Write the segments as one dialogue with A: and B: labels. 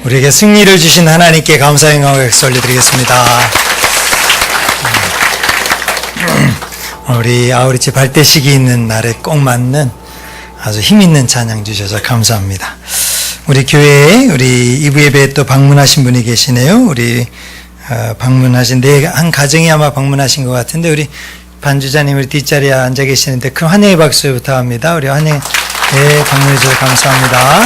A: 우리에게 승리를 주신 하나님께 감사의 영광을 올려드리겠습니다. 우리 아우리치 발대식이 있는 날에 꼭 맞는 아주 힘있는 찬양 주셔서 감사합니다. 우리 교회에 우리 이부 예배에 또 방문하신 분이 계시네요. 우리 방문하신 한 가정이 아마 방문하신 것 같은데 우리 반주자님 우리 뒷자리에 앉아 계시는데 큰 환영의 박수 부탁합니다. 우리 환영 방문해 주셔서 감사합니다.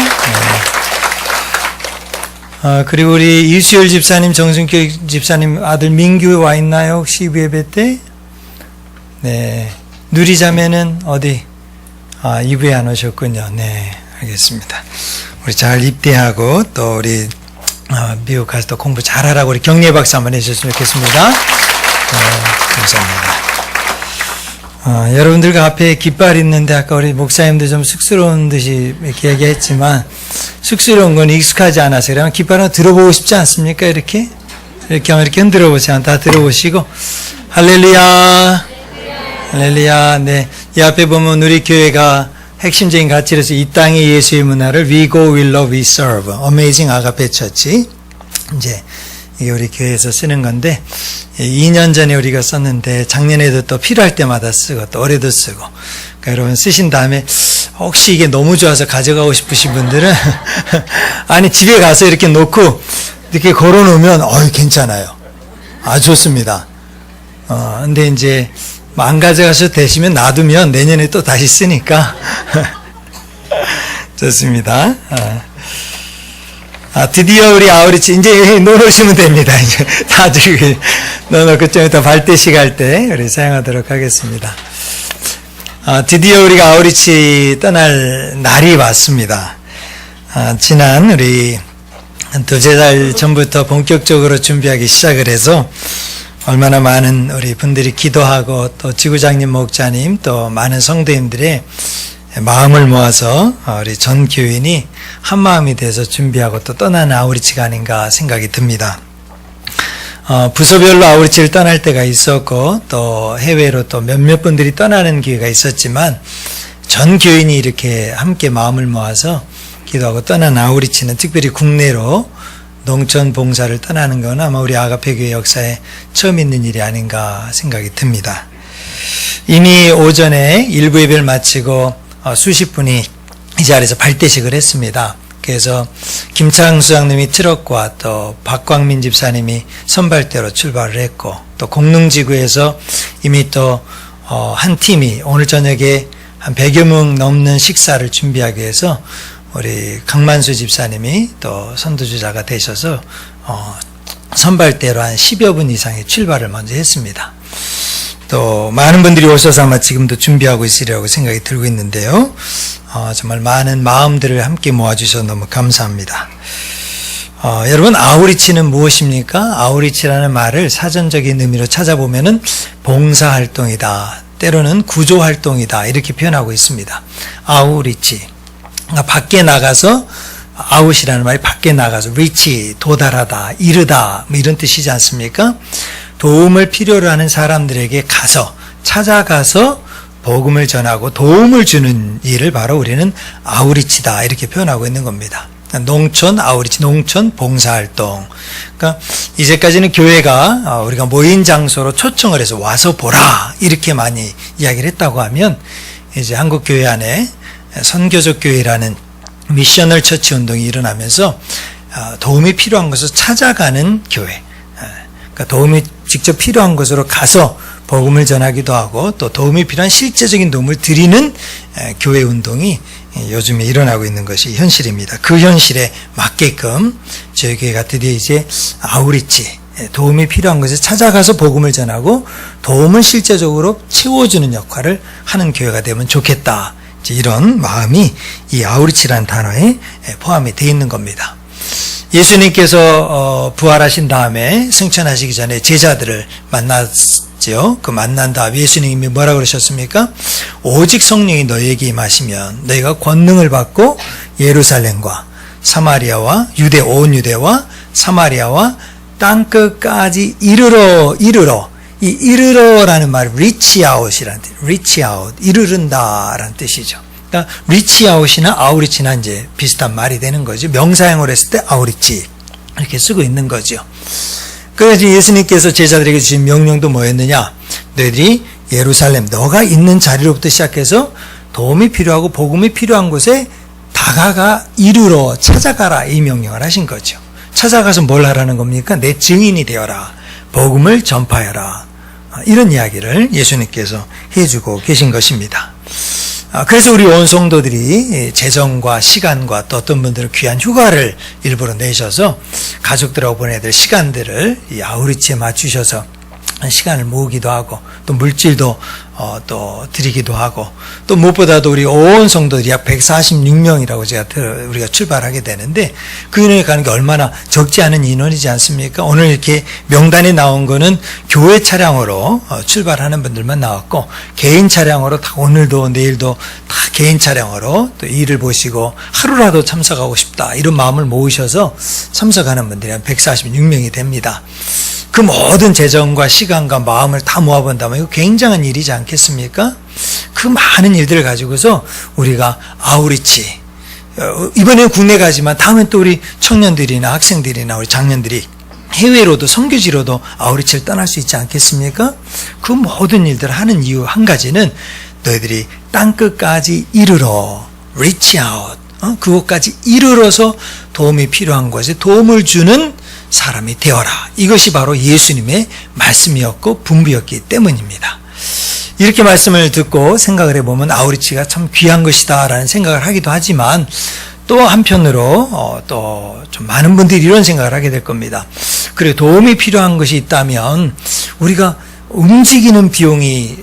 A: 그리고 우리 이수열 집사님, 정순교 집사님 아들 민규 와 있나요? 혹시 이부 예배 때? 네. 누리자매는 어디? 이부에 안 오셨군요. 네. 알겠습니다. 우리 잘 입대하고 또 우리 미국 가서 또 공부 잘하라고 우리 격려의 박수 한번 해주셨으면 좋겠습니다. 감사합니다. 여러분들과 앞에 깃발 있는데 아까 우리 목사님도 좀 쑥스러운 듯이 이렇게 얘기했지만 쑥스러운 건 익숙하지 않아서 그러면 깃발은 들어보고 싶지 않습니까? 이렇게 한번 이렇게 흔들어 보세요. 다 들어보시고 할렐루야, 할렐루야. 네, 이 앞에 보면 우리 교회가 핵심적인 가치로서 이 땅의 예수의 문화를 We go, we love, we serve. Amazing 아가페 처치. 이제 이게 우리 교회에서 쓰는 건데 2년 전에 우리가 썼는데 작년에도 또 필요할 때마다 쓰고 또 올해도 쓰고. 그러니까 여러분 쓰신 다음에 혹시 이게 너무 좋아서 가져가고 싶으신 분들은 아니 집에 가서 이렇게 놓고 이렇게 걸어 놓으면 괜찮아요. 좋습니다. 근데 이제 안 가져가셔도 되시면 놔두면 내년에 또 다시 쓰니까 좋습니다. 드디어 우리 아우리치 이제 넣어놓으시면 됩니다. 이제 다들 넣어놓고 좀 이따 발대식 할 때 우리 사용하도록 하겠습니다. 드디어 우리가 아우리치 떠날 날이 왔습니다. 지난 우리 한 두세 달 전부터 본격적으로 준비하기 시작을 해서 얼마나 많은 우리 분들이 기도하고 또 지구장님 목자님 또 많은 성도님들의 마음을 모아서 우리 전 교인이 한 마음이 돼서 준비하고 또 떠나는 아우리치가 아닌가 생각이 듭니다. 부서별로 아우리치를 떠날 때가 있었고 또 해외로 또 몇몇 분들이 떠나는 기회가 있었지만 전 교인이 이렇게 함께 마음을 모아서 기도하고 떠난 아우리치는 특별히 국내로 농촌 봉사를 떠나는 건 아마 우리 아가페 교회 역사에 처음 있는 일이 아닌가 생각이 듭니다. 이미 오전에 일부 예배를 마치고 수십 분이 이 자리에서 발대식을 했습니다. 그래서 김창수 장님이 트럭과 또 박광민 집사님이 선발대로 출발을 했고 또 공릉지구에서 이미 또 한 팀이 오늘 저녁에 한 100여 명 넘는 식사를 준비하기 위해서 우리 강만수 집사님이 또 선두주자가 되셔서 선발대로 한 10여 분 이상의 출발을 먼저 했습니다. 또 많은 분들이 오셔서 아마 지금도 준비하고 있으리라고 생각이 들고 있는데요. 정말 많은 마음들을 함께 모아주셔서 너무 감사합니다. 여러분 아우리치는 무엇입니까? 아우리치라는 말을 사전적인 의미로 찾아보면은 봉사활동이다, 때로는 구조활동이다 이렇게 표현하고 있습니다. 아우리치, 밖에 나가서 아웃이라는 말이 밖에 나가서 리치, 도달하다, 이르다 뭐 이런 뜻이지 않습니까? 도움을 필요로 하는 사람들에게 가서 찾아가서 복음을 전하고 도움을 주는 일을 바로 우리는 아우리치다 이렇게 표현하고 있는 겁니다. 농촌 아우리치, 농촌 봉사활동. 그러니까 이제까지는 교회가 우리가 모인 장소로 초청을 해서 와서 보라 이렇게 많이 이야기를 했다고 하면 이제 한국 교회 안에 선교적 교회라는 미셔널 처치 운동이 일어나면서 도움이 필요한 곳을 찾아가는 교회, 그러니까 도움이 직접 필요한 곳으로 가서 복음을 전하기도 하고 또 도움이 필요한 실제적인 도움을 드리는 교회 운동이 요즘에 일어나고 있는 것이 현실입니다. 그 현실에 맞게끔 저희 교회가 드디어 이제 아우리치, 도움이 필요한 곳에 찾아가서 복음을 전하고 도움을 실제적으로 채워주는 역할을 하는 교회가 되면 좋겠다. 이런 마음이 이 아우리치라는 단어에 포함이 되어 있는 겁니다. 예수님께서 부활하신 다음에 승천하시기 전에 제자들을 만났죠. 그 만난 다음에 예수님이 뭐라고 그러셨습니까? 오직 성령이 너희에게 임하시면 너희가 권능을 받고 예루살렘과 사마리아와 온 유대와 사마리아와 땅끝까지 이르러 이 이르러라는 말이 reach out이라는 뜻, reach out, 이르른다라는 뜻이죠. 그러니까 리치아웃이나 아우리치나 이제 비슷한 말이 되는 거죠. 명사형으로 했을 때 아우리치 이렇게 쓰고 있는 거죠. 그래서 예수님께서 제자들에게 주신 명령도 뭐였느냐? 너희들이 예루살렘 너가 있는 자리로부터 시작해서 도움이 필요하고 복음이 필요한 곳에 다가가 이르러 찾아가라, 이 명령을 하신 거죠. 찾아가서 뭘 하라는 겁니까? 내 증인이 되어라, 복음을 전파해라, 이런 이야기를 예수님께서 해주고 계신 것입니다. 그래서 우리 온 성도들이 재정과 시간과 또 어떤 분들은 귀한 휴가를 일부러 내셔서 가족들하고 보내야 될 시간들을 이 아우리치에 맞추셔서 시간을 모으기도 하고 또 물질도 또 드리기도 하고 또 무엇보다도 우리 온 성도들이 약 146명이라고 우리가 출발하게 되는데 그 인원이 가는 게 얼마나 적지 않은 인원이지 않습니까? 오늘 이렇게 명단에 나온 거는 교회 차량으로 출발하는 분들만 나왔고 개인 차량으로 다 오늘도 내일도 다 개인 차량으로 또 일을 보시고 하루라도 참석하고 싶다 이런 마음을 모으셔서 참석하는 분들이 한 146명이 됩니다. 그 모든 재정과 시간과 마음을 다 모아본다면 이거 굉장한 일이지 않겠습니까? 그 많은 일들을 가지고서 우리가 아우리치, 이번에는 국내 가지만 다음엔 또 우리 청년들이나 학생들이나 우리 장년들이 해외로도 선교지로도 아우리치를 떠날 수 있지 않겠습니까? 그 모든 일들을 하는 이유 한 가지는 너희들이 땅끝까지 이르러 reach out, 그곳까지 이르러서 도움이 필요한 곳에 도움을 주는 사람이 되어라. 이것이 바로 예수님의 말씀이었고 분부였기 때문입니다. 이렇게 말씀을 듣고 생각을 해보면 아우리치가 참 귀한 것이다 라는 생각을 하기도 하지만 또 한편으로 또 좀 많은 분들이 이런 생각을 하게 될 겁니다. 그래, 도움이 필요한 것이 있다면 우리가 움직이는 비용이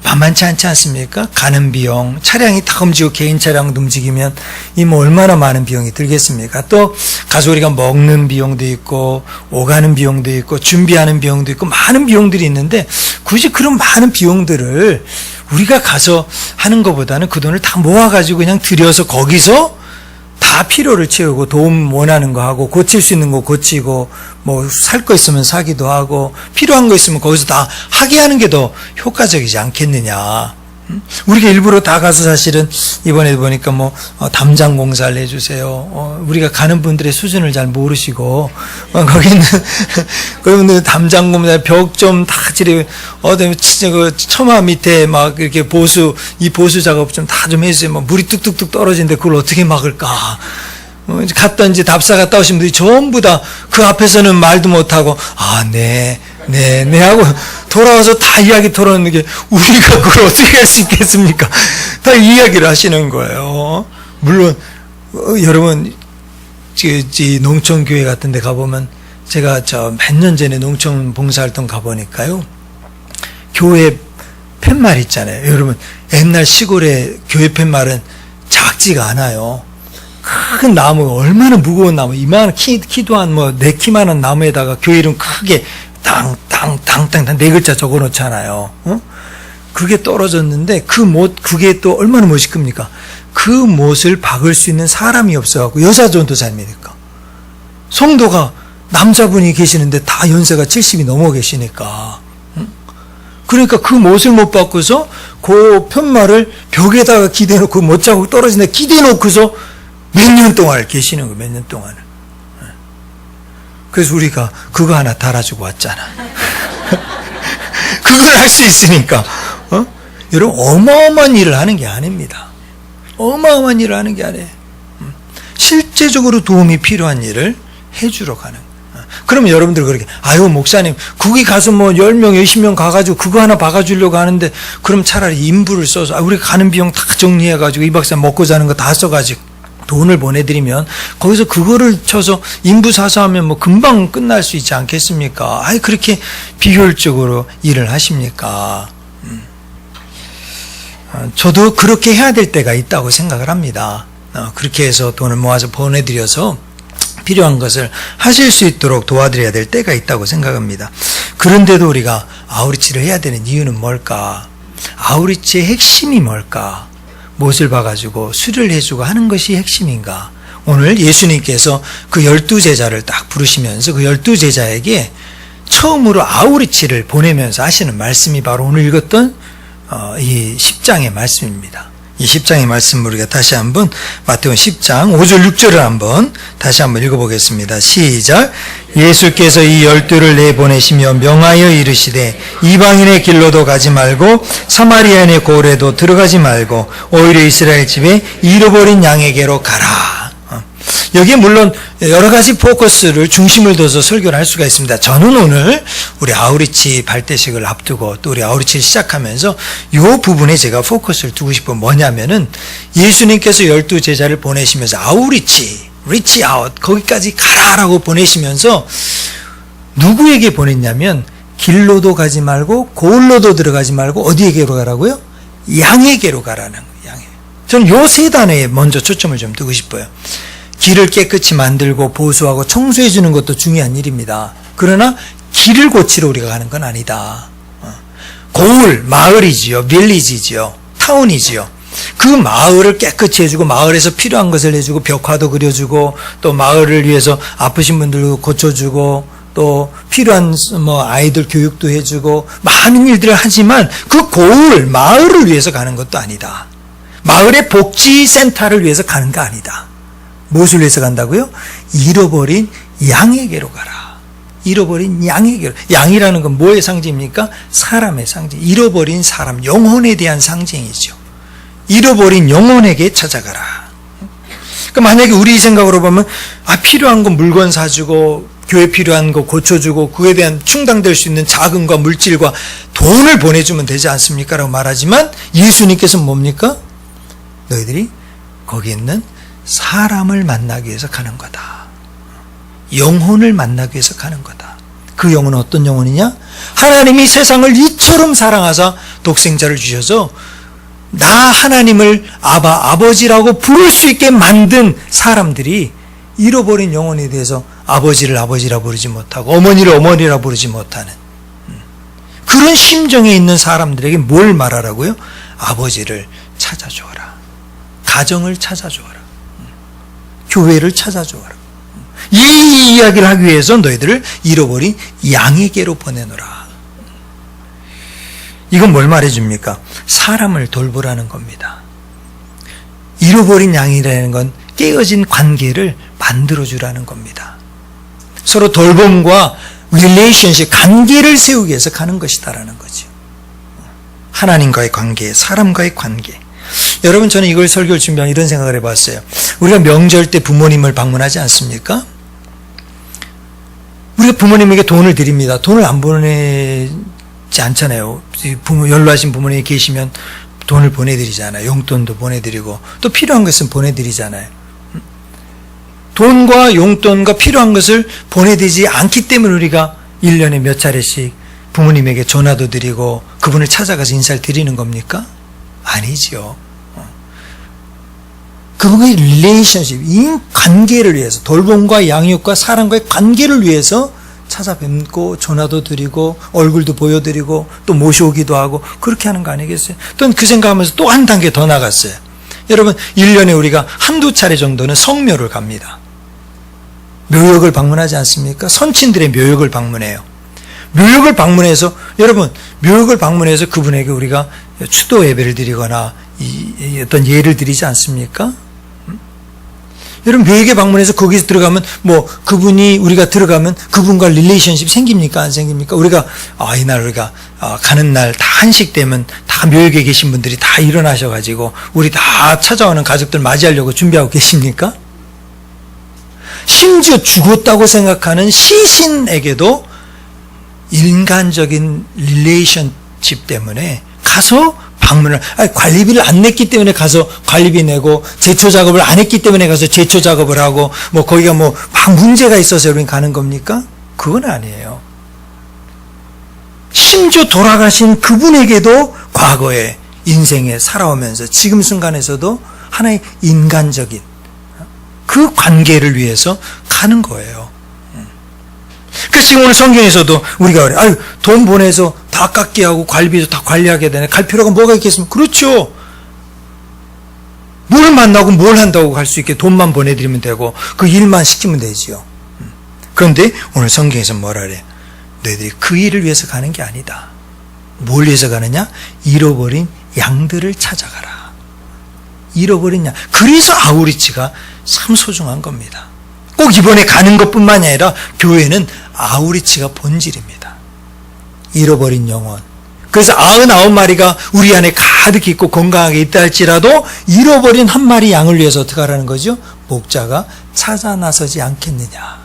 A: 만만치 않지 않습니까? 가는 비용, 차량이 다 움직이고 개인 차량도 움직이면 이 뭐 얼마나 많은 비용이 들겠습니까? 또 가서 우리가 먹는 비용도 있고 오가는 비용도 있고 준비하는 비용도 있고 많은 비용들이 있는데 굳이 그런 많은 비용들을 우리가 가서 하는 것보다는 그 돈을 다 모아가지고 그냥 들여서 거기서 다 필요를 채우고 도움 원하는 거 하고 고칠 수 있는 거 고치고 뭐 살 거 있으면 사기도 하고 필요한 거 있으면 거기서 다 하게 하는 게 더 효과적이지 않겠느냐. 우리가 일부러 다 가서 사실은 이번에 보니까 뭐 담장 공사를 해주세요. 우리가 가는 분들의 수준을 잘 모르시고 거기는 그러면 담장 공사 벽 좀 다 칠해 진짜 그 처마 밑에 막 이렇게 이 보수 작업 좀 다 좀 해주세요. 뭐 물이 뚝뚝뚝 떨어지는데 그걸 어떻게 막을까? 갔다 이제 답사 갔다 오신 분들이 전부 다 그 앞에서는 말도 못하고 네 하고 돌아와서 다 이야기 털어놓는 게 우리가 그걸 어떻게 할 수 있겠습니까? 다 이야기를 하시는 거예요. 물론 여러분 농촌교회 같은 데 가보면 제가 몇 년 전에 농촌 봉사활동 가보니까요 교회 팻말 있잖아요. 여러분 옛날 시골의 교회 팻말은 작지가 않아요. 큰 나무, 얼마나 무거운 나무, 이만한 키도 한 내 키만한 나무에다가 교회 이름 크게 땅땅땅땅 네 글자 적어 놓잖아요. 그게 떨어졌는데 그게 또 얼마나 멋있습니까? 그 못을 박을 수 있는 사람이 없어갖고 여자 전도사님이니까. 성도가 남자분이 계시는데 다 연세가 70이 넘어 계시니까. 그러니까 그 못을 못 박고서 그 편말을 벽에다가 기대놓고 못 자국 떨어진데 기대놓고서 몇 년 동안 계시는 거예요. 몇 년 동안을. 그래서 우리가 그거 하나 달아주고 왔잖아. 그걸 할 수 있으니까. 여러분 어마어마한 일을 하는 게 아닙니다. 어마어마한 일을 하는 게 아니에요. 실제적으로 도움이 필요한 일을 해주러 가는. 그러면 여러분들 그렇게 목사님 거기 가서 뭐 10명 20명 가가지고 그거 하나 박아주려고 하는데 그럼 차라리 인부를 써서 우리가 가는 비용 다 정리해가지고 이 박사 먹고 자는 거 다 써가지고 돈을 보내드리면 거기서 그거를 쳐서 인부 사서 하면 뭐 금방 끝날 수 있지 않겠습니까? 그렇게 비효율적으로 일을 하십니까? 저도 그렇게 해야 될 때가 있다고 생각을 합니다. 그렇게 해서 돈을 모아서 보내드려서 필요한 것을 하실 수 있도록 도와드려야 될 때가 있다고 생각합니다. 그런데도 우리가 아우리치를 해야 되는 이유는 뭘까? 아우리치의 핵심이 뭘까? 못을 봐가지고 수리를 해주고 하는 것이 핵심인가? 오늘 예수님께서 그 12제자를 딱 부르시면서 그 12제자에게 처음으로 아우리치를 보내면서 하시는 말씀이 바로 오늘 읽었던 이 10장의 말씀입니다. 이 10장의 말씀을 우리가 다시 한번 마태복음 10장 5절 6절을 한번 다시 한번 읽어보겠습니다. 시작. 예수께서 이 12를 내보내시며 명하여 이르시되 이방인의 길로도 가지 말고 사마리아인의 고을에도 들어가지 말고 오히려 이스라엘 집에 잃어버린 양에게로 가라. 여기에 물론 여러 가지 포커스를 중심을 둬서 설교를 할 수가 있습니다. 저는 오늘 우리 아우리치 발대식을 앞두고 또 우리 아우리치를 시작하면서 이 부분에 제가 포커스를 두고 싶은 뭐냐면은 예수님께서 12 제자를 보내시면서 아우리치, 리치 아웃 거기까지 가라라고 보내시면서 누구에게 보냈냐면 길로도 가지 말고 고을로도 들어가지 말고 어디에게로 가라고요? 양에게로 가라는 거예요. 양에. 저는 요 세 단어에 먼저 초점을 좀 두고 싶어요. 길을 깨끗이 만들고 보수하고 청소해 주는 것도 중요한 일입니다. 그러나 길을 고치러 우리가 가는 건 아니다. 고을, 마을이지요. 빌리지지요. 타운이지요. 그 마을을 깨끗이 해주고 마을에서 필요한 것을 해주고 벽화도 그려주고 또 마을을 위해서 아프신 분들도 고쳐주고 또 필요한 아이들 교육도 해주고 많은 일들을 하지만 그 고을, 마을을 위해서 가는 것도 아니다. 마을의 복지센터를 위해서 가는 거 아니다. 무엇을 위해서 간다고요? 잃어버린 양에게로 가라. 잃어버린 양에게로. 양이라는 건 뭐의 상징입니까? 사람의 상징. 잃어버린 사람, 영혼에 대한 상징이죠. 잃어버린 영혼에게 찾아가라. 그러니까 만약에 우리 생각으로 보면 필요한 거 물건 사주고 교회 필요한 거 고쳐주고 그에 대한 충당될 수 있는 자금과 물질과 돈을 보내주면 되지 않습니까? 라고 말하지만 예수님께서는 뭡니까? 너희들이 거기 있는 사람을 만나기 위해서 가는 거다. 영혼을 만나기 위해서 가는 거다. 그 영혼은 어떤 영혼이냐? 하나님이 세상을 이처럼 사랑하사 독생자를 주셔서 나 하나님을 아버지라고 부를 수 있게 만든 사람들이 잃어버린 영혼에 대해서 아버지를 아버지라 부르지 못하고 어머니를 어머니라 부르지 못하는 그런 심정에 있는 사람들에게 뭘 말하라고요? 아버지를 찾아주어라. 가정을 찾아주어라. 교회를 찾아주어라. 이 이야기를 하기 위해서 너희들을 잃어버린 양에게로 보내노라. 이건 뭘 말해줍니까? 사람을 돌보라는 겁니다. 잃어버린 양이라는 건 깨어진 관계를 만들어주라는 겁니다. 서로 돌봄과 릴레이션십, 관계를 세우기 위해서 가는 것이다라는 거죠. 하나님과의 관계, 사람과의 관계. 여러분, 저는 이걸 설교를 준비하면 이런 생각을 해봤어요. 우리가 명절 때 부모님을 방문하지 않습니까? 우리가 부모님에게 돈을 드립니다. 돈을 안 보내지 않잖아요. 연로하신 부모님이 계시면 돈을 보내드리잖아요. 용돈도 보내드리고 또 필요한 것은 보내드리잖아요. 돈과 용돈과 필요한 것을 보내드리지 않기 때문에 우리가 1년에 몇 차례씩 부모님에게 전화도 드리고 그분을 찾아가서 인사를 드리는 겁니까? 아니지요. 그분의 릴레이션십, 이 관계를 위해서, 돌봄과 양육과 사람과의 관계를 위해서 찾아뵙고 전화도 드리고 얼굴도 보여드리고 또 모셔오기도 하고 그렇게 하는 거 아니겠어요? 또 그 생각하면서 또 한 단계 더 나갔어요. 여러분, 1년에 우리가 한두 차례 정도는 성묘를 갑니다. 묘역을 방문하지 않습니까? 선친들의 묘역을 방문해요. 묘역을 방문해서, 여러분, 묘역을 방문해서 그분에게 우리가 추도 예배를 드리거나 어떤 예를 드리지 않습니까? 여러분, 묘역에 방문해서 거기서 들어가면 그분이 우리가 들어가면 그분과 릴레이션십 생깁니까? 안 생깁니까? 우리가 이날 우리가 가는 날 다 한식 되면 다 묘역에 계신 분들이 다 일어나셔가지고 우리 다 찾아오는 가족들 맞이하려고 준비하고 계십니까? 심지어 죽었다고 생각하는 시신에게도 인간적인 릴레이션십 때문에 가서 방문을, 관리비를 안 냈기 때문에 가서 관리비 내고, 제초 작업을 안 했기 때문에 가서 제초 작업을 하고, 거기가 막 문제가 있어서 여러분 가는 겁니까? 그건 아니에요. 심지어 돌아가신 그분에게도 과거에 인생에 살아오면서 지금 순간에서도 하나의 인간적인 그 관계를 위해서 가는 거예요. 그래서 지금 오늘 성경에서도 우리가 그래, 돈 보내서 다 깎게 하고 관리비도 다 관리하게 되네. 갈 필요가 뭐가 있겠습니까? 그렇죠. 뭘 만나고 뭘 한다고 갈 수 있게 돈만 보내드리면 되고 그 일만 시키면 되지요. 그런데 오늘 성경에서 뭐라 그래? 너희들이 그 일을 위해서 가는 게 아니다. 뭘 위해서 가느냐? 잃어버린 양들을 찾아가라. 잃어버린 양. 그래서 아우리치가 참 소중한 겁니다. 꼭 이번에 가는 것뿐만이 아니라 교회는 아우리치가 본질입니다. 잃어버린 영혼. 그래서 99마리가 우리 안에 가득 있고 건강하게 있다 할지라도 잃어버린 한 마리 양을 위해서 어떻게 하라는 거죠? 목자가 찾아 나서지 않겠느냐.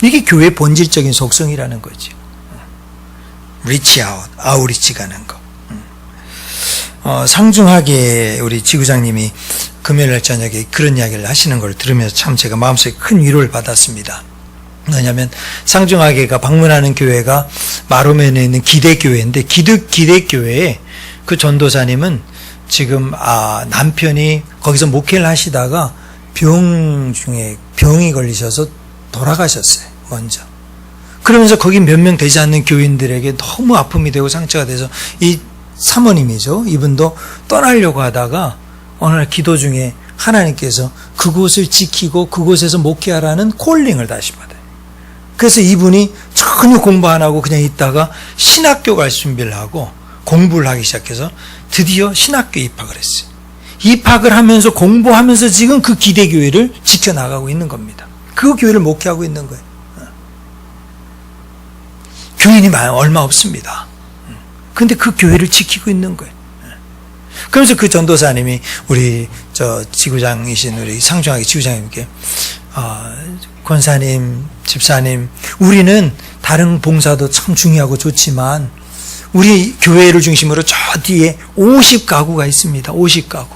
A: 이게 교회의 본질적인 속성이라는 거죠. 리치 아웃, 아우리치 가는 거. 상중하게 우리 지구장님이 금요일 저녁에 그런 이야기를 하시는 걸 들으면서 참 제가 마음속에 큰 위로를 받았습니다. 왜냐하면 상중하게가 방문하는 교회가 마로면에 있는 기대교회인데 기대교회에 그 전도사님은 지금 남편이 거기서 목회를 하시다가 병이 걸리셔서 돌아가셨어요. 먼저. 그러면서 거기 몇 명 되지 않는 교인들에게 너무 아픔이 되고 상처가 돼서 이 사모님이죠. 이분도 떠나려고 하다가 어느 날 기도 중에 하나님께서 그곳을 지키고 그곳에서 목회하라는 콜링을 다시 받아요. 그래서 이분이 전혀 공부 안 하고 그냥 있다가 신학교 갈 준비를 하고 공부를 하기 시작해서 드디어 신학교에 입학을 했어요. 입학을 하면서 공부하면서 지금 그 기대교회를 지켜나가고 있는 겁니다. 그 교회를 목회하고 있는 거예요. 교인이 얼마 없습니다. 근데 그 교회를 지키고 있는 거예요. 그러면서 그 전도사님이 우리 지구장이신 우리 상중하게 지구장님께 권사님, 집사님, 우리는 다른 봉사도 참 중요하고 좋지만 우리 교회를 중심으로 저 뒤에 50가구가 있습니다. 50가구.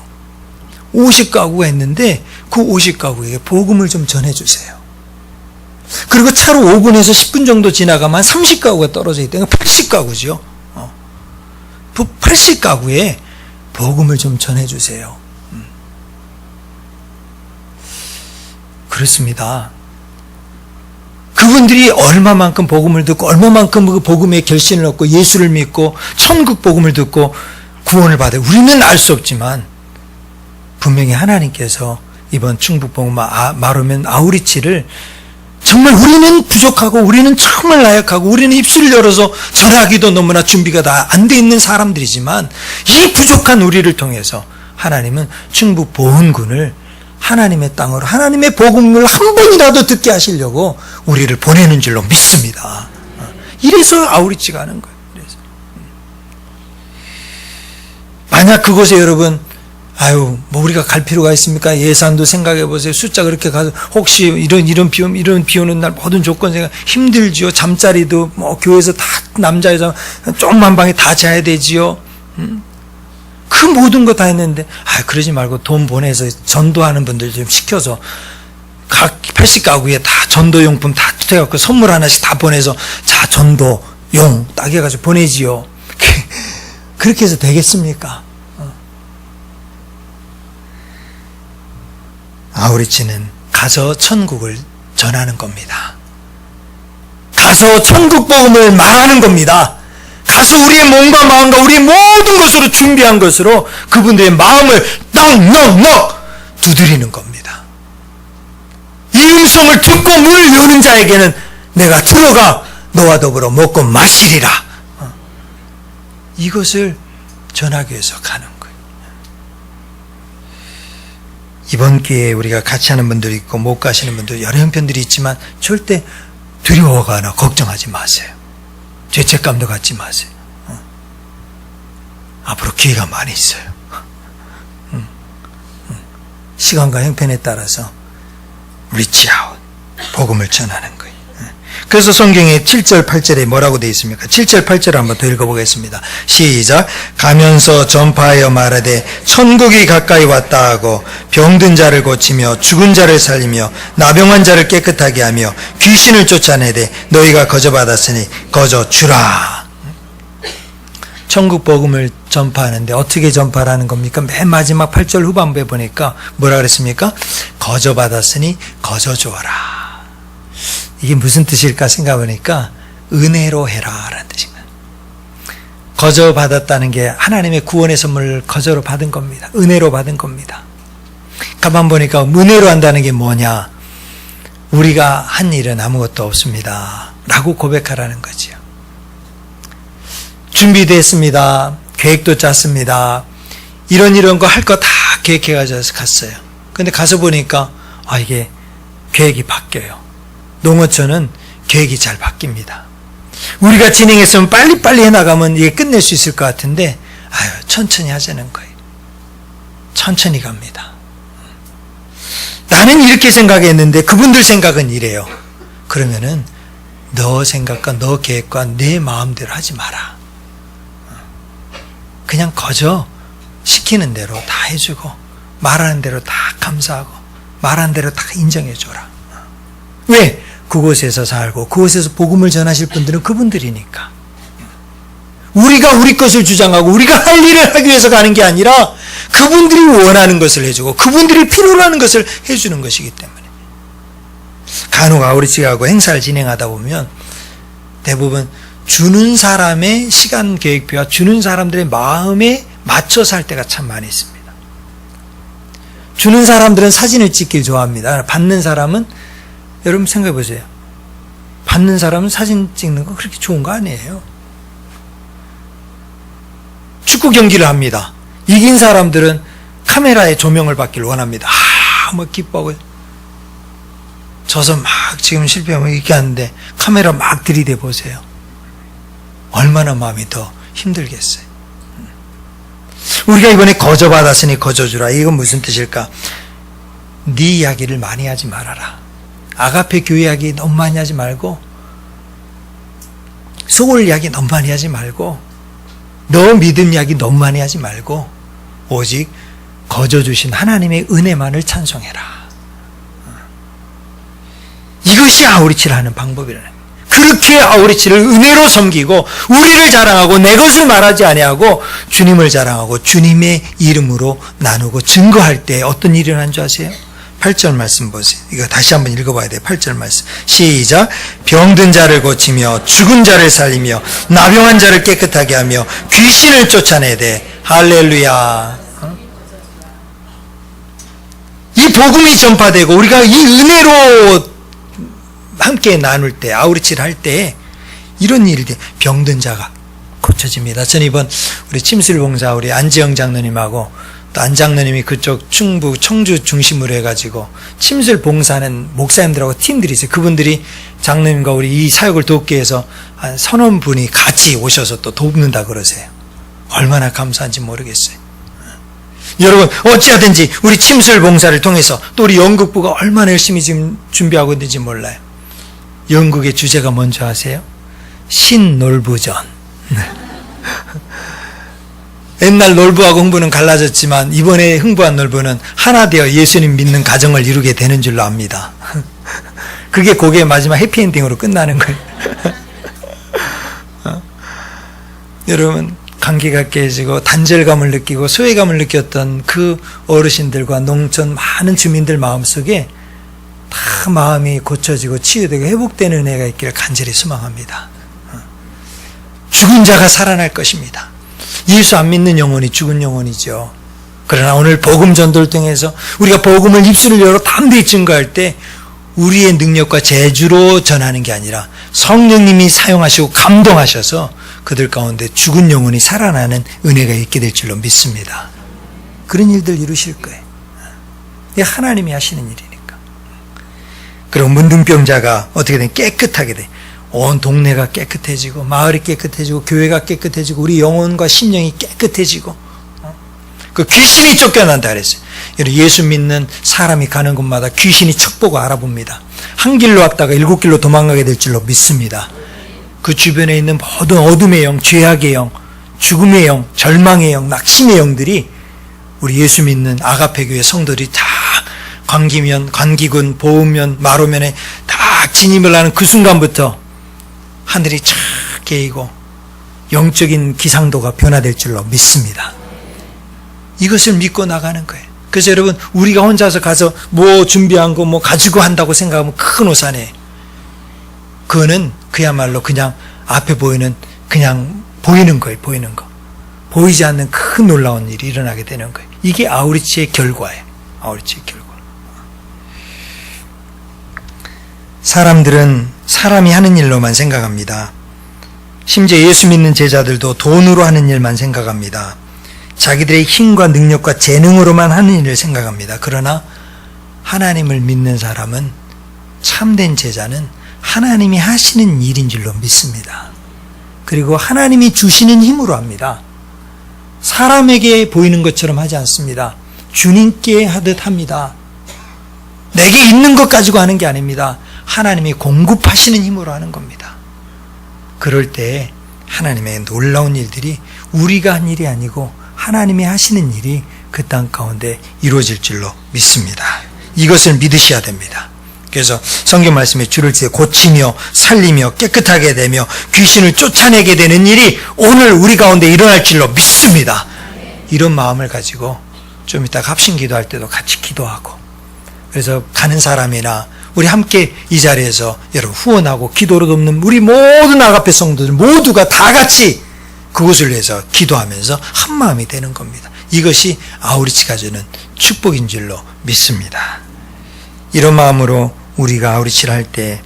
A: 50가구가 있는데 그 50가구에게 복음을 좀 전해주세요. 그리고 차로 5분에서 10분 정도 지나가면 30가구가 떨어져 있다니까 80가구죠. 80가구에 복음을 좀 전해주세요. 그렇습니다. 그분들이 얼마만큼 복음을 듣고 얼마만큼 그 복음의 결신을 얻고 예수를 믿고 천국 복음을 듣고 구원을 받아요. 우리는 알 수 없지만 분명히 하나님께서 이번 충북 복음 마로면 아우리치를 정말 우리는 부족하고 우리는 정말 나약하고 우리는 입술을 열어서 전하기도 너무나 준비가 다 안 돼 있는 사람들이지만 이 부족한 우리를 통해서 하나님은 충북 보은군을 하나님의 땅으로 하나님의 복음을 한 번이라도 듣게 하시려고 우리를 보내는 줄로 믿습니다. 이래서 아우리치가 하는 거예요. 그래서. 만약 그곳에 여러분 뭐 우리가 갈 필요가 있습니까? 예산도 생각해 보세요. 숫자 그렇게 가서 혹시 이런 비 오는 날 모든 조건 생각 힘들지요. 잠자리도 교회에서 다 남자 여자 조그만 방에 다 자야 되지요. 그 모든 거 다 했는데 그러지 말고 돈 보내서 전도하는 분들 좀 시켜서 각 80가구에 다 전도용품 다 해갖고 선물 하나씩 다 보내서 자 전도용 딱 해가지고 보내지요. 그렇게 해서 되겠습니까? 아우리치는 가서 천국을 전하는 겁니다. 가서 천국 복음을 말하는 겁니다. 가서 우리의 몸과 마음과 우리의 모든 것으로 준비한 것으로 그분들의 마음을 넉넉넉 두드리는 겁니다. 이 음성을 듣고 문을 여는 자에게는 내가 들어가 너와 더불어 먹고 마시리라. 이것을 전하기 위해서 가는 거예요. 이번 기회에 우리가 같이 하는 분들이 있고 못 가시는 분들 여러 형편들이 있지만 절대 두려워하거나 걱정하지 마세요. 죄책감도 갖지 마세요. 앞으로 기회가 많이 있어요. 시간과 형편에 따라서 reach out, 복음을 전하는 거예요. 그래서 성경에 7절 8절에 뭐라고 되어 있습니까? 7절 8절을 한번 더 읽어보겠습니다. 시작. 가면서 전파하여 말하되 천국이 가까이 왔다 하고 병든 자를 고치며 죽은 자를 살리며 나병한 자를 깨끗하게 하며 귀신을 쫓아내되 너희가 거저받았으니 거저주라. 천국 복음을 전파하는데 어떻게 전파하는 겁니까? 맨 마지막 8절 후반부에 보니까 뭐라 그랬습니까? 거저받았으니 거저주어라. 이게 무슨 뜻일까 생각해보니까 은혜로 해라 라는 뜻입니다. 거저 받았다는 게 하나님의 구원의 선물을 거저로 받은 겁니다. 은혜로 받은 겁니다. 가만 보니까 은혜로 한다는 게 뭐냐? 우리가 한 일은 아무것도 없습니다 라고 고백하라는 거지요. 준비됐습니다. 계획도 짰습니다. 이런 거 할 거 다 계획해가지고 갔어요. 근데 가서 보니까 이게 계획이 바뀌어요. 농어촌은 계획이 잘 바뀝니다. 우리가 진행했으면 빨리빨리 해나가면 이게 끝낼 수 있을 것 같은데 천천히 하자는 거예요. 천천히 갑니다. 나는 이렇게 생각했는데 그분들 생각은 이래요. 그러면은 너 생각과 너 계획과 내 마음대로 하지 마라. 그냥 거저 시키는 대로 다 해주고 말하는 대로 다 감사하고 말하는 대로 다 인정해줘라. 왜? 그곳에서 살고 그곳에서 복음을 전하실 분들은 그분들이니까. 우리가 우리 것을 주장하고 우리가 할 일을 하기 위해서 가는 게 아니라 그분들이 원하는 것을 해주고 그분들이 필요로 하는 것을 해주는 것이기 때문에. 간혹 아우리치하고 행사를 진행하다 보면 대부분 주는 사람의 시간 계획표와 주는 사람들의 마음에 맞춰서 할 때가 참 많이 있습니다. 주는 사람들은 사진을 찍길 좋아합니다. 받는 사람은, 여러분 생각해 보세요. 받는 사람은 사진 찍는 거 그렇게 좋은 거 아니에요. 축구 경기를 합니다. 이긴 사람들은 카메라에 조명을 받기를 원합니다. 뭐 기뻐하고. 져서 막 지금 실패하면 이렇게 하는데 카메라 막 들이대 보세요. 얼마나 마음이 더 힘들겠어요. 우리가 이번에 거저 받았으니 거저 주라. 이건 무슨 뜻일까? 네 이야기를 많이 하지 말아라. 아가페 교회 이야기 너무 많이 하지 말고 소울 이야기 너무 많이 하지 말고 너 믿음 이야기 너무 많이 하지 말고 오직 거저 주신 하나님의 은혜만을 찬송해라. 이것이 아우리치를 하는 방법이라는 거예요. 그렇게 아우리치를 은혜로 섬기고 우리를 자랑하고 내 것을 말하지 아니하고 주님을 자랑하고 주님의 이름으로 나누고 증거할 때 어떤 일이 일어난 줄 아세요? 8절 말씀 보세요. 이거 다시 한번 읽어봐야 돼요. 8절 말씀 시작. 병든 자를 고치며 죽은 자를 살리며 나병한 자를 깨끗하게 하며 귀신을 쫓아내되 할렐루야. 이 복음이 전파되고 우리가 이 은혜로 함께 나눌 때, 아우리치를 할 때 이런 일이 돼. 병든 자가 고쳐집니다. 저는 이번 우리 침술봉사 우리 안지영 장로님하고 또 안 장로님이 그쪽 충북 청주 중심으로 해가지고 침술봉사하는 목사님들하고 팀들이 있어요. 그분들이 장로님과 우리 이 사역을 돕기 위해서 한 3-4 분이 같이 오셔서 또 돕는다 그러세요. 얼마나 감사한지 모르겠어요. 여러분 어찌하든지 우리 침술봉사를 통해서 또 우리 연극부가 얼마나 열심히 지금 준비하고 있는지 몰라요. 연극의 주제가 뭔지 아세요? 신놀부전. 옛날 놀부하고 흥부는 갈라졌지만 이번에 흥부한 놀부는 하나 되어 예수님 믿는 가정을 이루게 되는 줄로 압니다. 그게 곡의 마지막 해피엔딩으로 끝나는 거예요. 여러분 감기가 깨지고 단절감을 느끼고 소외감을 느꼈던 그 어르신들과 농촌 많은 주민들 마음속에 다 마음이 고쳐지고 치유되고 회복되는 은혜가 있기를 간절히 소망합니다. 죽은 자가 살아날 것입니다. 예수 안 믿는 영혼이 죽은 영혼이죠. 그러나 오늘 복음 전도를 통해서 우리가 복음을 입술을 열어 담대히 증거할 때 우리의 능력과 재주로 전하는 게 아니라 성령님이 사용하시고 감동하셔서 그들 가운데 죽은 영혼이 살아나는 은혜가 있게 될 줄로 믿습니다. 그런 일들 이루실 거예요. 이게 하나님이 하시는 일이니까. 그리고 문둥병자가 어떻게 된 깨끗하게 돼. 온 동네가 깨끗해지고 마을이 깨끗해지고 교회가 깨끗해지고 우리 영혼과 심령이 깨끗해지고 그 귀신이 쫓겨난다 그랬어요. 예수 믿는 사람이 가는 곳마다 귀신이 척보고 알아봅니다. 한 길로 왔다가 7길로 도망가게 될 줄로 믿습니다. 그 주변에 있는 모든 어둠의 영, 죄악의 영, 죽음의 영, 절망의 영, 낙심의 영들이 우리 예수 믿는 아가페 교회 성도들이 다 관기면, 관기군, 보호면, 마로면에 다 진입을 하는 그 순간부터 하늘이 쫙 개이고 영적인 기상도가 변화될 줄로 믿습니다. 이것을 믿고 나가는 거예요. 그래서 여러분 우리가 혼자서 가서 뭐 준비한 거 뭐 가지고 한다고 생각하면 큰 오산이에요. 그거는 그야말로 그냥 앞에 보이는 그냥 보이는 거예요. 보이는 거. 보이지 않는 큰 놀라운 일이 일어나게 되는 거예요. 이게 아우리치의 결과예요. 아우리치의 결과. 사람들은 사람이 하는 일로만 생각합니다. 심지어 예수 믿는 제자들도 돈으로 하는 일만 생각합니다. 자기들의 힘과 능력과 재능으로만 하는 일을 생각합니다. 그러나 하나님을 믿는 사람은, 참된 제자는 하나님이 하시는 일인 줄로 믿습니다. 그리고 하나님이 주시는 힘으로 합니다. 사람에게 보이는 것처럼 하지 않습니다. 주님께 하듯 합니다. 내게 있는 것 가지고 하는 게 아닙니다. 하나님이 공급하시는 힘으로 하는 겁니다. 그럴 때 하나님의 놀라운 일들이 우리가 한 일이 아니고 하나님이 하시는 일이 그 땅 가운데 이루어질 줄로 믿습니다. 이것을 믿으셔야 됩니다. 그래서 성경 말씀에 주를 때 고치며 살리며 깨끗하게 되며 귀신을 쫓아내게 되는 일이 오늘 우리 가운데 일어날 줄로 믿습니다. 이런 마음을 가지고 좀 이따 합심 기도할 때도 같이 기도하고, 그래서 가는 사람이나 우리 함께 이 자리에서 여러분 후원하고 기도로 돕는 우리 모든 아가페 성도들 모두가 다 같이 그곳을 위해서 기도하면서 한 마음이 되는 겁니다. 이것이 아우리치가 주는 축복인 줄로 믿습니다. 이런 마음으로 우리가 아우리치를 할 때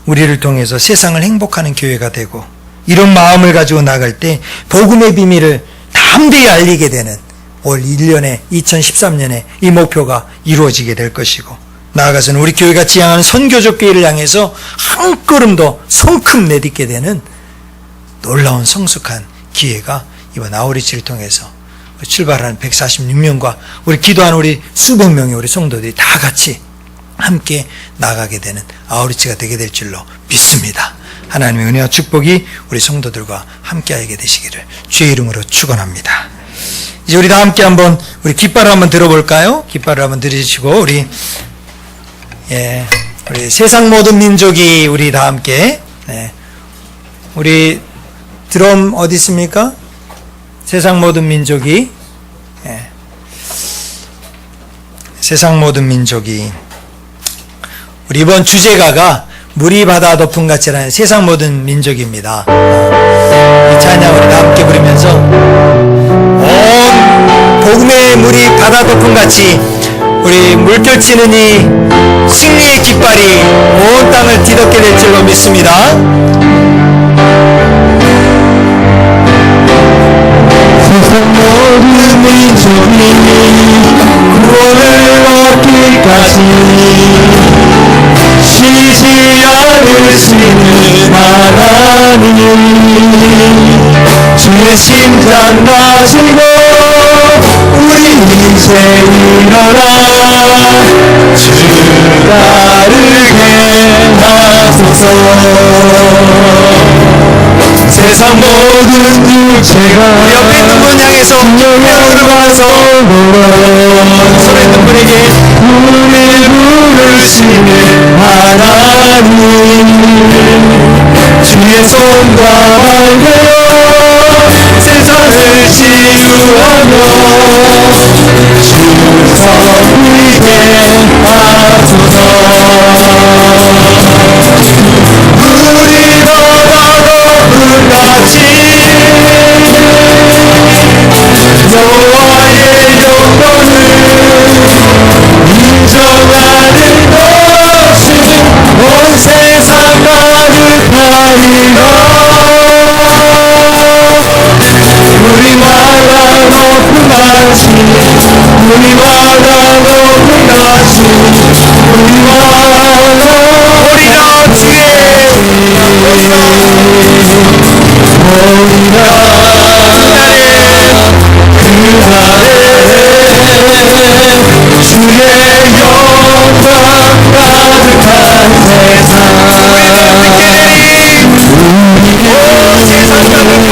A: 우리를 통해서 세상을 행복하는 교회가 되고, 이런 마음을 가지고 나갈 때 복음의 비밀을 담대히 알리게 되는 올 1년에 2013년에 이 목표가 이루어지게 될 것이고, 나아가서는 우리 교회가 지향하는 선교적 교회를 향해서 한 걸음 더 성큼 내딛게 되는 놀라운 성숙한 기회가 이번 아우리치를 통해서 출발하는 146명과 우리 기도하는 우리 수백 명의 우리 성도들이 다 같이 함께 나가게 되는 아우리치가 되게 될 줄로 믿습니다. 하나님의 은혜와 축복이 우리 성도들과 함께하게 되시기를 주의 이름으로 축원합니다. 이제 우리 다 함께 한번 우리 깃발을 한번 들어볼까요? 깃발을 한번 들으시고 우리 세상 모든 민족이 우리 다 함께, 우리 드럼 어디 있습니까? 세상 모든 민족이, 세상 모든 민족이, 우리 이번 주제가가 물이 바다 덮은 같이라는 세상 모든 민족입니다. 이 찬양 우리 다 함께 부르면서 온 복음의 물이 바다 덮은 같이 우리 물결치는 이 승리의 깃발이 온 땅을 뒤덮게 될 줄로 믿습니다.
B: 세상 모든 민족이 구원을 얻기까지 쉬지 않으시는 하나님, 주의 심장 가지고 우리 이제 일어나 주 따르게 하소서. 세상 모든 육체가
A: 옆에 있는 분 향해서
B: 영광을 봐서
A: 서로 있는 분에게
B: 우리 부르시는 하나님, 주의 손과 발되어 세상을 치유하며 주 섬기게 하소서. 우리 바다 덮은 같이 여호와의 영광을 인정하는 것이 온 세상 가득하리라. 우리 바다 덮은 같이 우리 바다 덮은 같이 우리 바다 오리라 주의 주의 영광 가득한 세상, 온 세상 가득한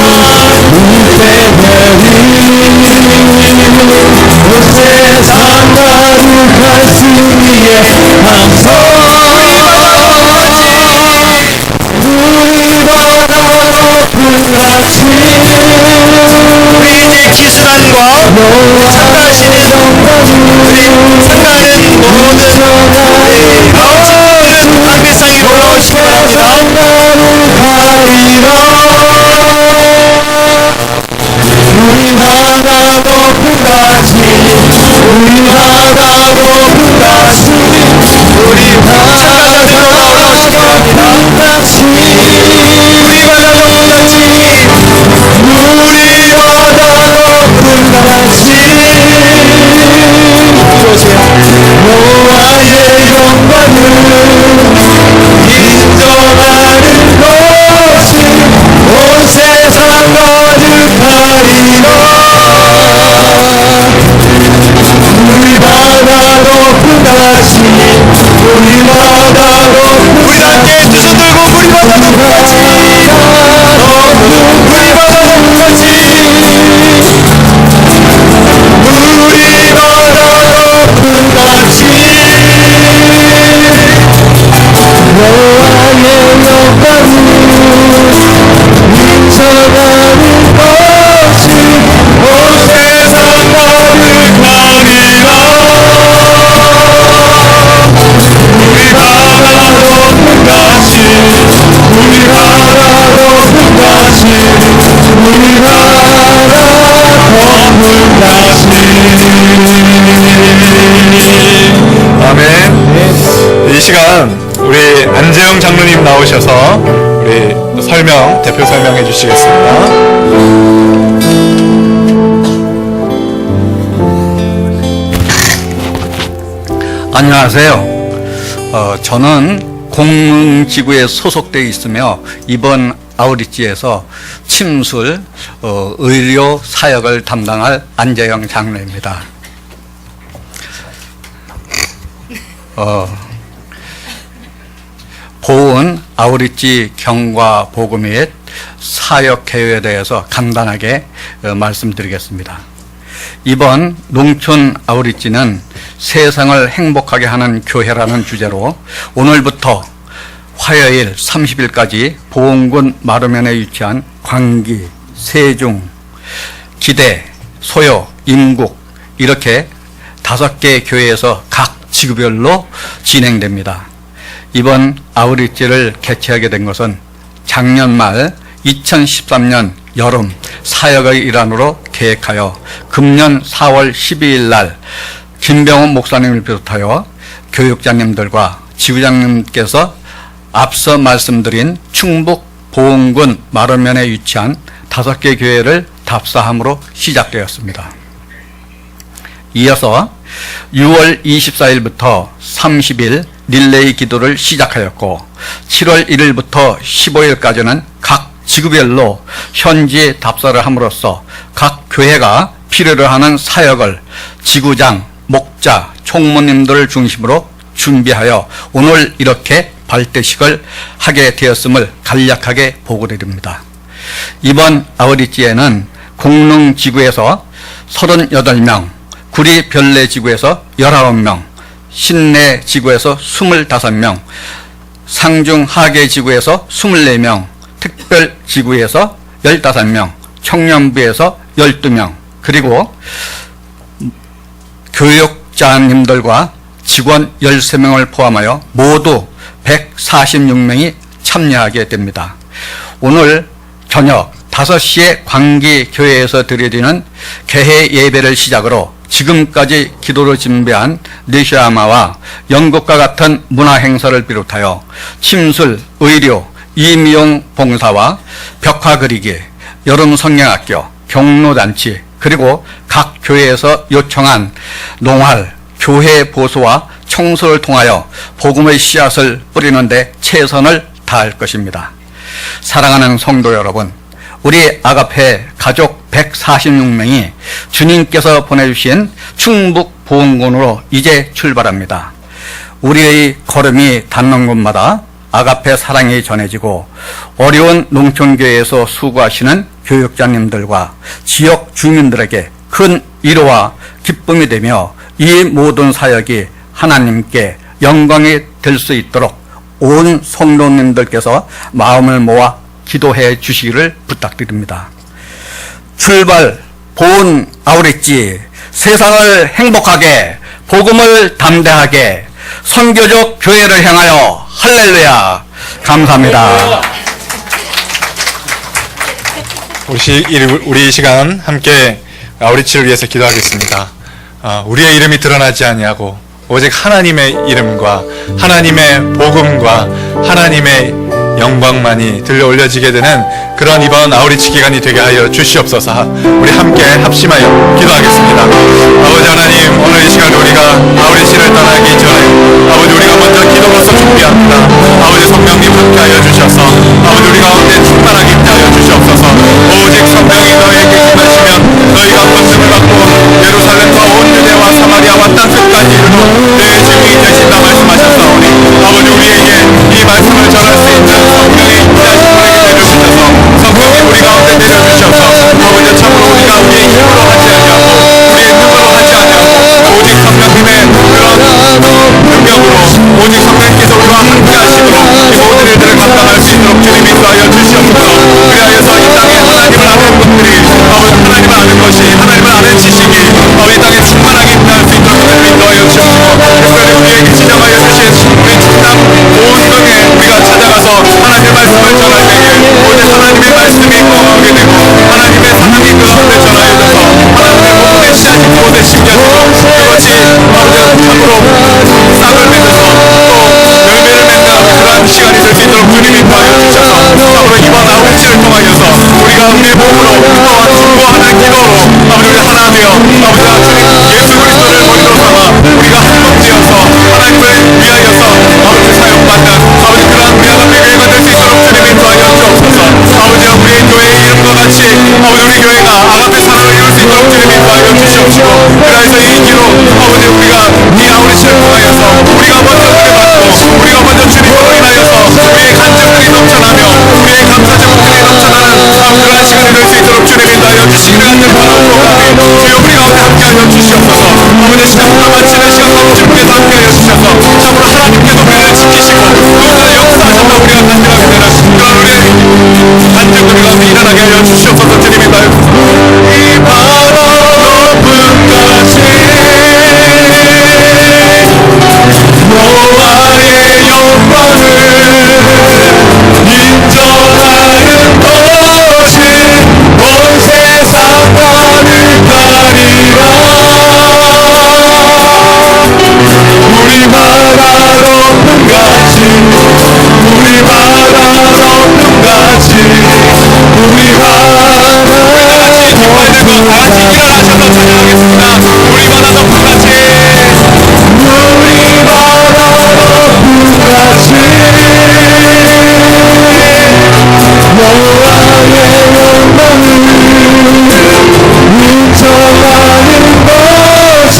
B: 온 세상 가득한 승리의 함성. 우리 바다 덮은 같이
A: 우리 이제 기술안과 참가하시는 우리 참가하는 모든 아베상이 올라오시기 바랍니다.
B: 우리 바다 덮은 같이 우리 바다 덮은 같이 우리 바다 덮은 같이 우리 바다 덮은 같이 우리 바다 덮은 같이 안재영 장로님 나오셔서 우리 대표 설명해 주시겠습니다.
C: 안녕하세요. 저는 공릉지구에 소속되어 있으며 이번 아우리지에서 침술 의료 사역을 담당할 안재영 장로입니다. 보은 아우리지 경과 복음 및 사역 계획에 대해서 간단하게 말씀드리겠습니다. 이번 농촌 아우리지는 세상을 행복하게 하는 교회라는 주제로 오늘부터 화요일 30일까지 보은군 마루면에 위치한 광기, 세중, 기대, 소요, 임국 이렇게 5개 교회에서 각 지구별로 진행됩니다. 이번 아우리지를 개최하게 된 것은 작년 말 2013년 여름 사역의 일환으로 계획하여 금년 4월 12일 날 김병훈 목사님을 비롯하여 교육자님들과 지부장님께서 앞서 말씀드린 충북 보은군 마루면에 위치한 5개 교회를 답사함으로 시작되었습니다. 이어서 6월 24일부터 30일 릴레이 기도를 시작하였고 7월 1일부터 15일까지는 각 지구별로 현지 답사를 함으로써 각 교회가 필요로 하는 사역을 지구장, 목자, 총무님들을 중심으로 준비하여 오늘 이렇게 발대식을 하게 되었음을 간략하게 보고드립니다. 이번 아우리지에는 공릉지구에서 38명, 구리별내지구에서 19명, 신내지구에서 25명, 상중하계지구에서 24명, 특별지구에서 15명, 청년부에서 12명, 그리고 교육자님들과 직원 13명을 포함하여 모두 146명이 참여하게 됩니다. 오늘 저녁 5시에 광기교회에서 드려지는 개회 예배를 시작으로 지금까지 기도를 준비한 네시아마와 연극과 같은 문화행사를 비롯하여 침술, 의료, 이미용 봉사와 벽화 그리기, 여름 성경학교, 경로잔치, 그리고 각 교회에서 요청한 농활, 교회 보수와 청소를 통하여 복음의 씨앗을 뿌리는 데 최선을 다할 것입니다. 사랑하는 성도 여러분, 우리 아가페 가족 146명이 주님께서 보내주신 충북 보은군으로 이제 출발합니다. 우리의 걸음이 닿는 곳마다 아가페 사랑이 전해지고 어려운 농촌교회에서 수고하시는 교육자님들과 지역 주민들에게 큰 위로와 기쁨이 되며 이 모든 사역이 하나님께 영광이 될 수 있도록 온 성도님들께서 마음을 모아 기도해 주시기를 부탁드립니다. 출발 보은 아우리지, 세상을 행복하게 복음을 담대하게 선교적 교회를 향하여 할렐루야. 감사합니다.
B: 우리 이 시간 함께 아우리치를 위해서 기도하겠습니다. 우리의 이름이 드러나지 아니하고 오직 하나님의 이름과 하나님의 복음과 하나님의 영광만이 들려 올려지게 되는 그런 이번 아우리치 기간이 되게 하여 주시옵소서. 우리 함께 합심하여 기도하겠습니다. 아버지 하나님, 오늘 이 시간 우리가 아우리치를 떠나기 전에 아버지 우리가 먼저 기도로서 준비합니다. 아버지 성령님 함께 하여 주셔서 아버지 우리 가운데 충만하게 하여 주시옵소서. 오직 성령이 너에게 임하시면 너희가 권능을 받고 예루살렘과 온 유대와 사마리아와 땅 끝까지 이르러 내 증인이 되신다 말씀하셨사오니 아버지 우리에게 이 말씀을 전할 수 있는 성령의 임하심을 내려주셔서 성령이 우리 가운데 내려주셔서 아버지 참으로 우리가 우리의 힘으로 하지 아니하고 우리의 능으로 하지 아니하고 오직 성령님의 그런 능력으로 오직 성령께서 우리와 함께 하심으로 이 모든 일들을 감당할 수 있도록 주님이 인도하여 주시옵소서. 그리하여서 이 땅에 하나님을 아는 분들이 아버지 하나님을 아는 것이 하나님을 아는 지식이 이 땅에 충만하게 임할 수 있도록 주님이 인도하여 주시옵소서. 특별히 우리에게 지정하여 주신 우리 충남 보은동에 우리가 찾아가서 하나님의 말씀을 전할 때에 오직 하나님의 말씀이 공하게 되고 하나님의 사랑이 그 가운데 전하여져서 하나님의 복음의 씨앗이 그곳에 심겨지고 그것이 아버지 참으로 싹을 맺어서 또 열매를 맺는 그러한 간증 우리 가운데 일어나게 하여 주시옵소서. 드립니다. 이 바로 높은 가시 여호와의 영광을 인정하는 것이 온 세상 나를 가리라. 우리 바다 높은 가시 우리 바다 높은 가시 우리 바다 같이 깃발 들고 다 같이 일어나셔서 찬양하겠습니다. 우리 바다 높은 가시 우리 바다 높은 가시 여호와의 영광을 인정하는 것이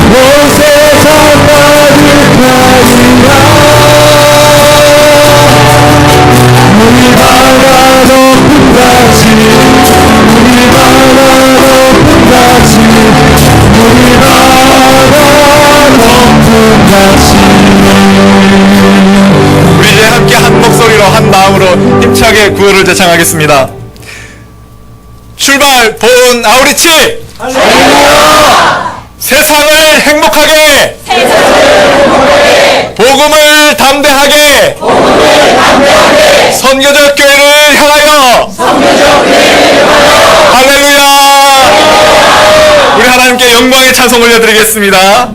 B: 온 세상 나를 가리라. 우리 바다 높은 가시 우리 바다 높은 가시 우리 바다 높은 가시. 우리 이제 함께 한 목소리로 한 마음으로 힘차게 구호를 제창하겠습니다. 출발 본 아우리치 세상을 행복하게 복음을 담대하게 선교적 교회를 향하여 할렐루야. 우리 하나님께 영광의 찬송 올려드리겠습니다.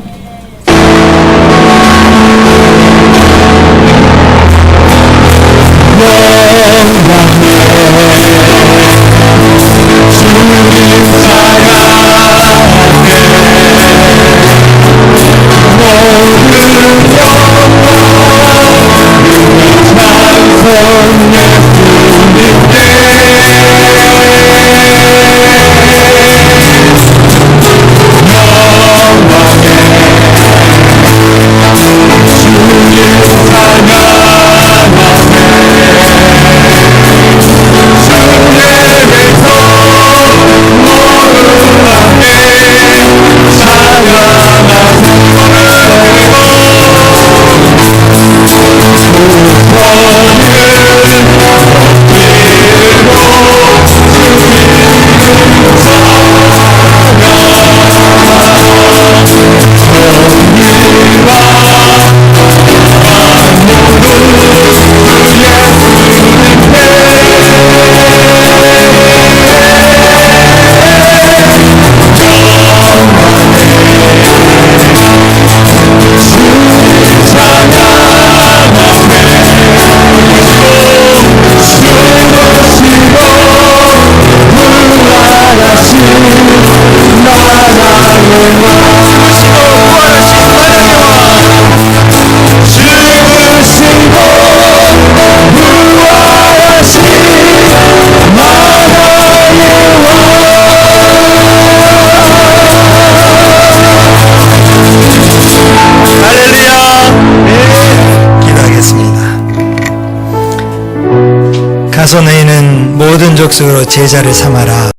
A: 가서 너희는 모든 족속으로 제자를 삼아라.